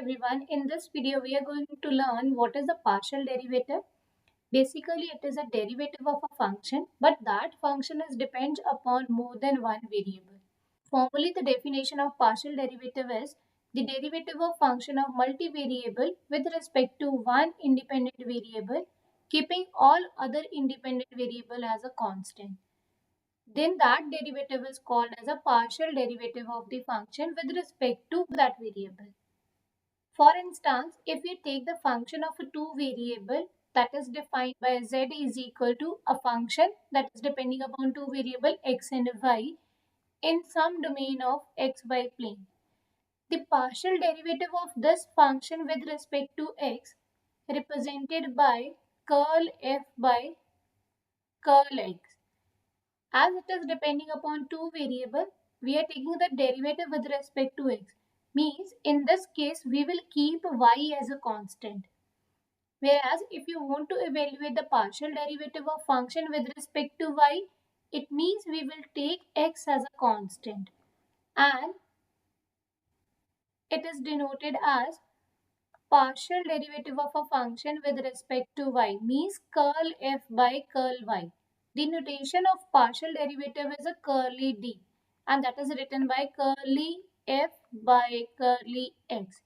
everyone, in this video we are going to learn what is the partial derivative. Basically it is a derivative of a function, but that function is depends upon more than one variable. Formally the definition of partial derivative is the derivative of function of multivariable with respect to one independent variable, keeping all other independent variable as a constant. Then that derivative is called as a partial derivative of the function with respect to that variable. For instance, if we take the function of a two variable that is defined by z is equal to a function that is depending upon two variable x and y in some domain of xy plane. The partial derivative of this function with respect to x represented by curl f by curl x. As it is depending upon two variable, we are taking the derivative with respect to x. Means in this case, we will keep y as a constant. Whereas if you want to evaluate the partial derivative of function with respect to y, it means we will take x as a constant. And it is denoted as partial derivative of a function with respect to y means curl f by curl y. The notation of partial derivative is a curly d, and that is written by curly f by curly x.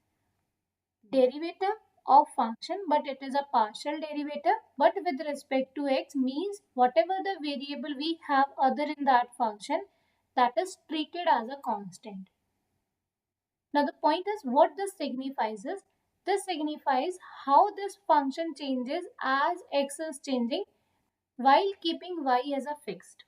Derivative of function, but it is a partial derivative, but with respect to x means whatever the variable we have other in that function, that is treated as a constant. Now the point is what this signifies is, this signifies how this function changes as x is changing while keeping y as a fixed.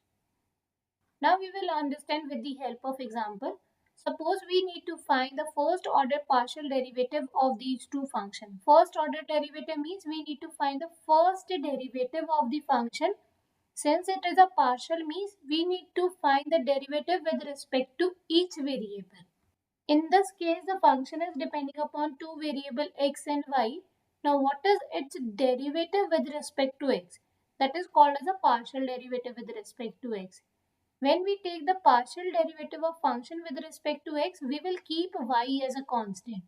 Now we will understand with the help of example. Suppose we need to find the first order partial derivative of these two functions. First order derivative means we need to find the first derivative of the function. Since it is a partial means we need to find the derivative with respect to each variable. In this case, the function is depending upon two variable x and y. Now, what is its derivative with respect to x? That is called as a partial derivative with respect to x. When we take the partial derivative of function with respect to x, we will keep y as a constant.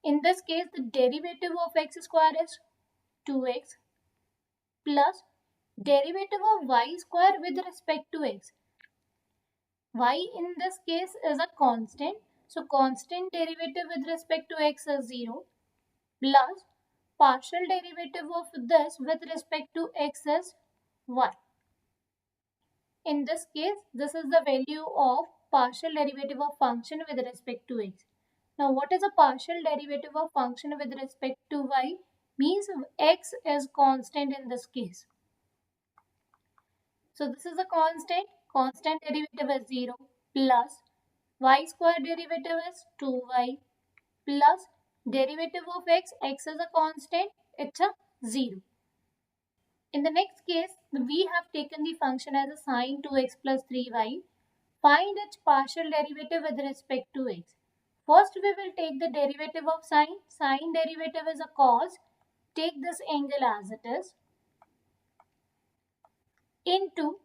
In this case, the derivative of x square is 2x plus derivative of y square with respect to x. Y in this case is a constant. So constant derivative with respect to x is 0 plus partial derivative of this with respect to x is 1. In this case, this is the value of partial derivative of function with respect to x. Now what is a partial derivative of function with respect to y? Means x is constant in this case. So this is a constant derivative is 0 plus y square derivative is 2y plus derivative of x is a constant, it's a 0. In the next case, we have taken the function as a sine 2x plus 3y. Find its partial derivative with respect to x. First we will take the derivative of sine. Sine derivative is a cos. Take this angle as it is into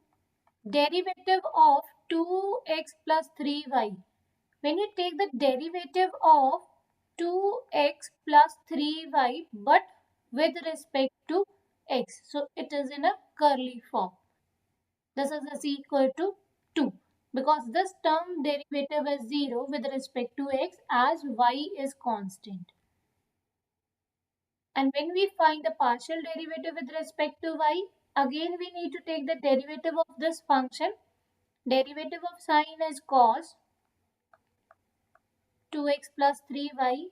derivative of 2x plus 3y. When you take the derivative of 2x plus 3y but with respect to x, so it is in a curly form. This is equal to 2 because this term derivative is 0 with respect to x as y is constant. And when we find the partial derivative with respect to y, again we need to take the derivative of this function. Derivative of sine is cos 2x plus 3y.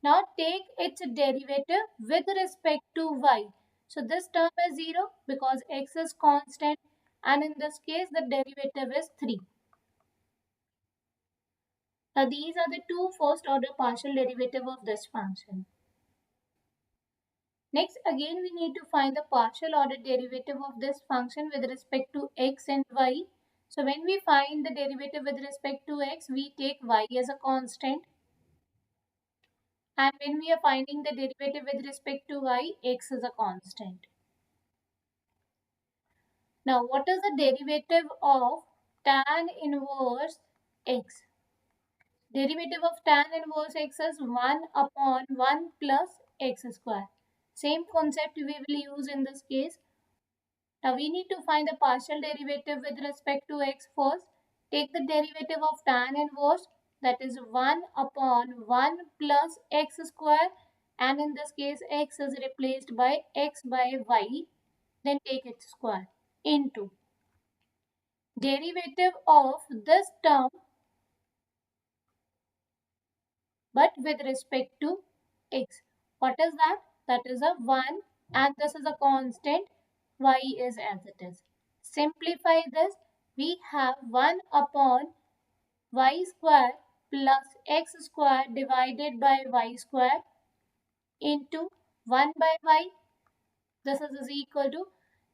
Now take its derivative with respect to y. So this term is 0 because x is constant, and in this case the derivative is 3. Now these are the two first order partial derivative of this function. Next again we need to find the partial order derivative of this function with respect to x and y. So when we find the derivative with respect to x, we take y as a constant. And when we are finding the derivative with respect to y, x is a constant. Now what is the derivative of tan inverse x? Derivative of tan inverse x is 1 upon 1 plus x square. Same concept we will use in this case. Now we need to find the partial derivative with respect to x first. Take the derivative of tan inverse, that is 1 upon 1 plus x square, and in this case x is replaced by x by y, then take its square into derivative of this term but with respect to x. What is that? That is a 1 and this is a constant, y is as it is. Simplify this, we have 1 upon y square plus x square divided by y square into 1 by y. This is equal to,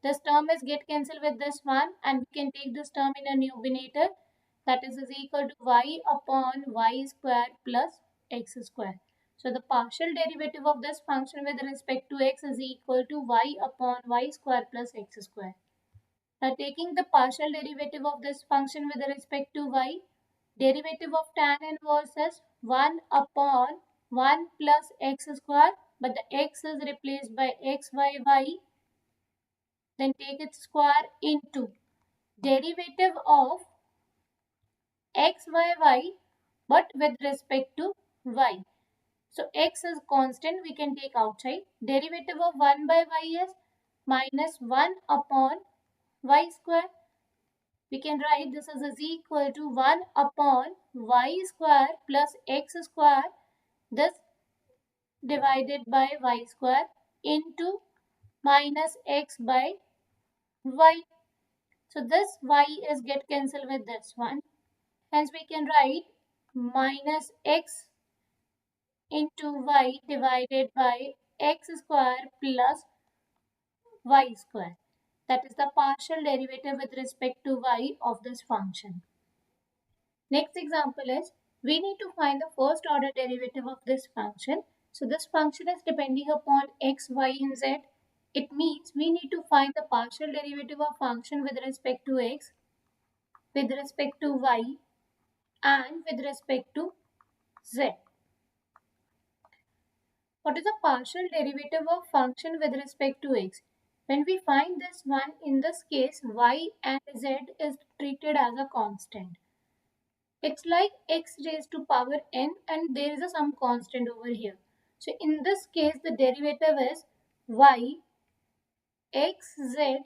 this term is get cancelled with this one and we can take this term in a numerator, that is equal to y upon y square plus x square. So the partial derivative of this function with respect to x is equal to y upon y square plus x square. Now taking the partial derivative of this function with respect to y, derivative of tan inverse is 1 upon 1 plus x square, but the x is replaced by x by y, then take its square into derivative of x by y but with respect to y. So x is constant, we can take outside. Derivative of 1 by y is minus 1 upon y square. We can write this as equal to 1 upon y square plus x square, this divided by y square into minus x by y. So this y is get cancelled with this one. Hence we can write minus x into y divided by x square plus y square. That is the partial derivative with respect to y of this function. Next example is, we need to find the first order derivative of this function. So this function is depending upon x, y and z. It means we need to find the partial derivative of function with respect to x, with respect to y and with respect to z. What is the partial derivative of function with respect to x? When we find this one, in this case y and z is treated as a constant. It's like x raised to power n and there is a some constant over here. So in this case the derivative is y x z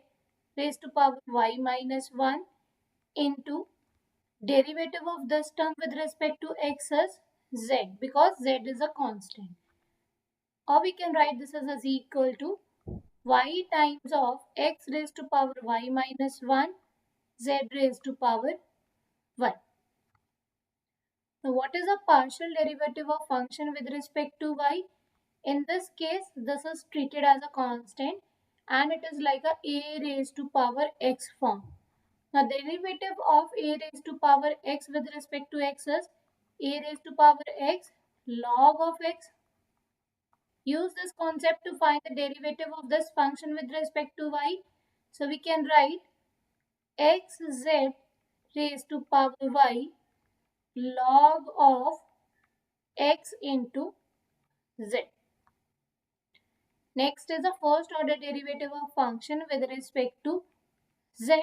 raised to power y minus 1 into derivative of this term with respect to x is z, because z is a constant. Or we can write this as equal to y times of x raised to power y minus 1 z raised to power 1. Now what is a partial derivative of function with respect to y? In this case this is treated as a constant and it is like a raised to power x form. Now derivative of a raised to power x with respect to x is a raised to power x log of x. Use this concept to find the derivative of this function with respect to y. So we can write xz raised to power y log of x into z. Next is the first order derivative of function with respect to z.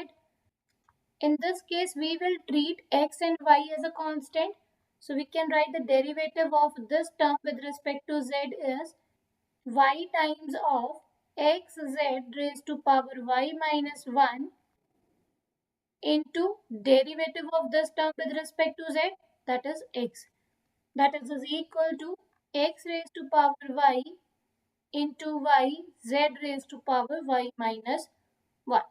In this case, we will treat x and y as a constant. So we can write the derivative of this term with respect to z is y times of xz raised to power y minus 1 into derivative of this term with respect to z, that is x. That is equal to x raised to power y into y z raised to power y minus 1.